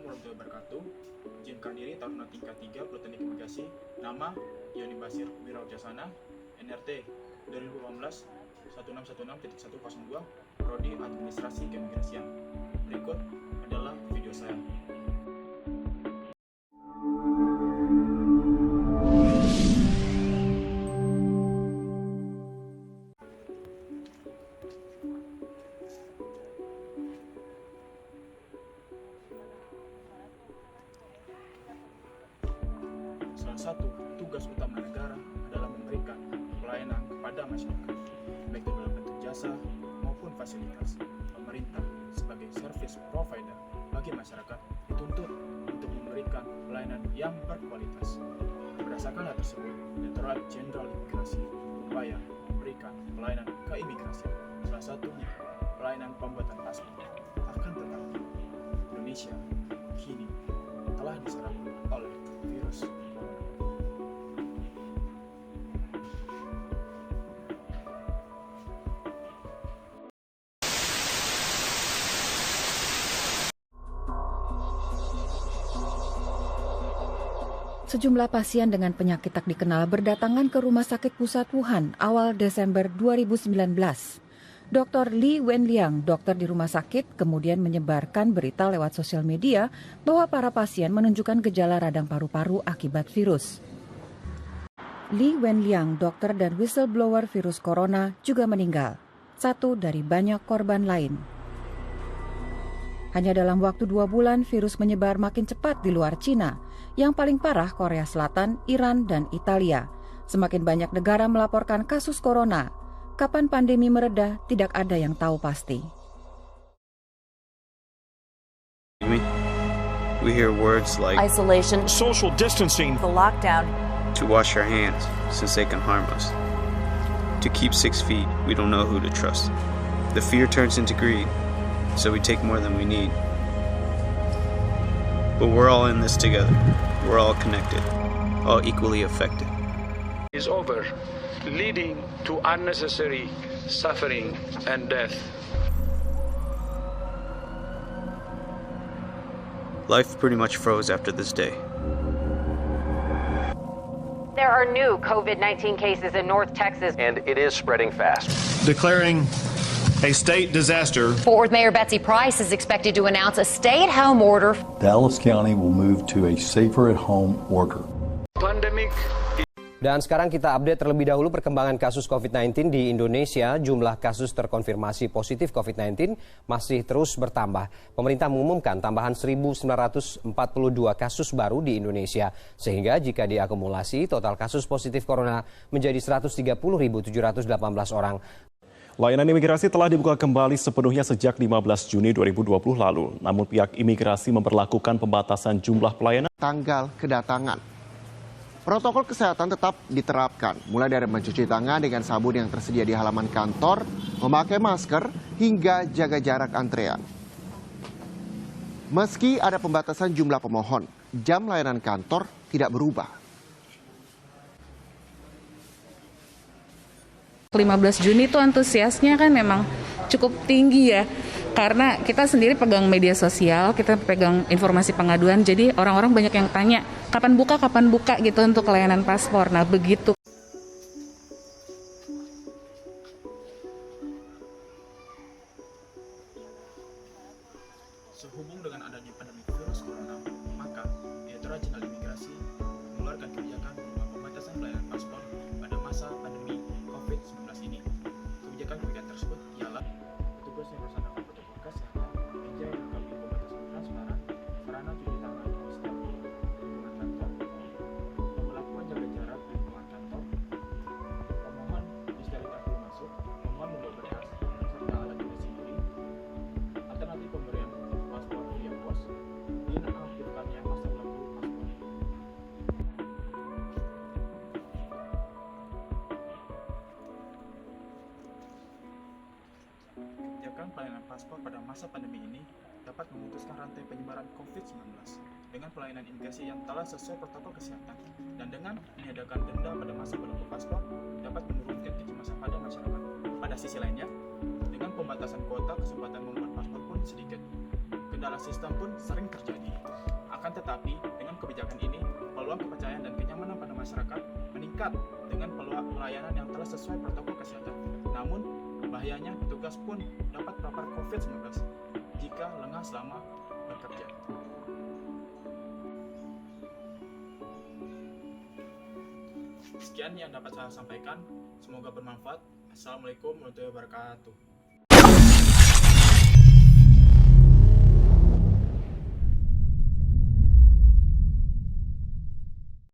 warahmatullahi wabarakatuh. Izinkan diri Taruna Tingkat 3 Politeknik Imigrasi. Nama Yani Basir Wirajasana, NRT 2018 1616.102, Prodi Administrasi Keimigrasian. Berikut adalah video saya. Salah satu tugas utama negara adalah memberikan pelayanan kepada masyarakat, baik dalam bentuk jasa maupun fasilitas. Pemerintah sebagai service provider bagi masyarakat dituntut untuk memberikan pelayanan yang berkualitas. Berdasarkan hal tersebut, Direktorat Jenderal Imigrasi berupaya memberikan pelayanan keimigrasian, salah satunya pelayanan pembuatan paspor. Akan tetapi, Indonesia kini telah diserang oleh virus corona. Sejumlah pasien dengan penyakit tak dikenal berdatangan ke Rumah Sakit Pusat Wuhan awal Desember 2019. Dr. Li Wenliang, dokter di rumah sakit, kemudian menyebarkan berita lewat sosial media bahwa para pasien menunjukkan gejala radang paru-paru akibat virus. Li Wenliang, dokter dan whistleblower virus corona, juga meninggal, satu dari banyak korban lain. Hanya dalam waktu 2 bulan, virus menyebar makin cepat di luar Cina. Yang paling parah Korea Selatan, Iran, dan Italia. Semakin banyak negara melaporkan kasus corona. Kapan pandemi mereda, tidak ada yang tahu pasti. We hear words like isolation, social distancing, the lockdown. to wash our hands since they can harm us. To keep 6 feet, we don't know who to trust. The fear turns into greed, so we take more than we need. But we're all in this together. We're all connected, all equally affected. is over, leading to unnecessary suffering and death. Life pretty much froze after this day. There are new COVID-19 cases in North Texas. And it is spreading fast. Declaring a state disaster. Fort Worth Mayor Betsy Price is expected to announce a stay-at-home order. Dallas County will move to a safer-at-home order. Pandemic. Dan sekarang kita update terlebih dahulu perkembangan kasus COVID-19 di Indonesia. Jumlah kasus terkonfirmasi positif COVID-19 masih terus bertambah. Pemerintah mengumumkan tambahan 1.942 kasus baru di Indonesia. Sehingga jika diakumulasi, total kasus positif corona menjadi 130.718 orang. Layanan imigrasi telah dibuka kembali sepenuhnya sejak 15 Juni 2020 lalu. Namun pihak imigrasi memperlakukan pembatasan jumlah pelayanan. Tanggal kedatangan. Protokol kesehatan tetap diterapkan, mulai dari mencuci tangan dengan sabun yang tersedia di halaman kantor, memakai masker, hingga jaga jarak antrean. Meski ada pembatasan jumlah pemohon, jam layanan kantor tidak berubah. 15 Juni itu antusiasnya kan memang cukup tinggi ya, karena kita sendiri pegang media sosial, kita pegang informasi pengaduan, jadi orang-orang banyak yang tanya kapan buka gitu untuk layanan paspor. Nah begitu. Sehubung dengan adanya pandemi virus corona, maka Direktorat Jenderal Imigrasi mengeluarkan kebijakan berupa pembatasan pelayanan paspor pada masa pandemi COVID-19 ini. Kebijakan tersebut ialah petugas yang melaksanakan protokol kesehatan, meja yang melengkapi pembatasan transparan, sarana cuci tangan di setiap lingkungan kantor, pemberlakuan jaga jarak di lingkungan kantor, pemohon disterilkan sebelum masuk, pemohon membawa berkas serta alat tulis sendiri, alternatif pemberian paspor via pos, dinonaktifkannya masa berlaku paspor. Kebijakan pelayanan paspor pada masa pandemi ini dapat memutuskan rantai penyebaran COVID-19 dengan pelayanan imigrasi yang telah sesuai protokol kesehatan, dan dengan meniadakan denda pada masa berlaku paspor dapat menurunkan kecemasan pada masyarakat. Pada sisi lainnya, dengan pembatasan kuota, kesempatan membuat paspor pun sedikit. kendala sistem pun sering terjadi. Akan tetapi, dengan kebijakan ini, peluang kepercayaan dan kenyamanan pada masyarakat meningkat dengan pelayanan yang telah sesuai protokol kesehatan. Namun, bahayanya petugas pun dapat terpapar COVID-19 jika lengah selama bekerja. Sekian yang dapat saya sampaikan. Semoga bermanfaat. Assalamualaikum warahmatullahi wabarakatuh.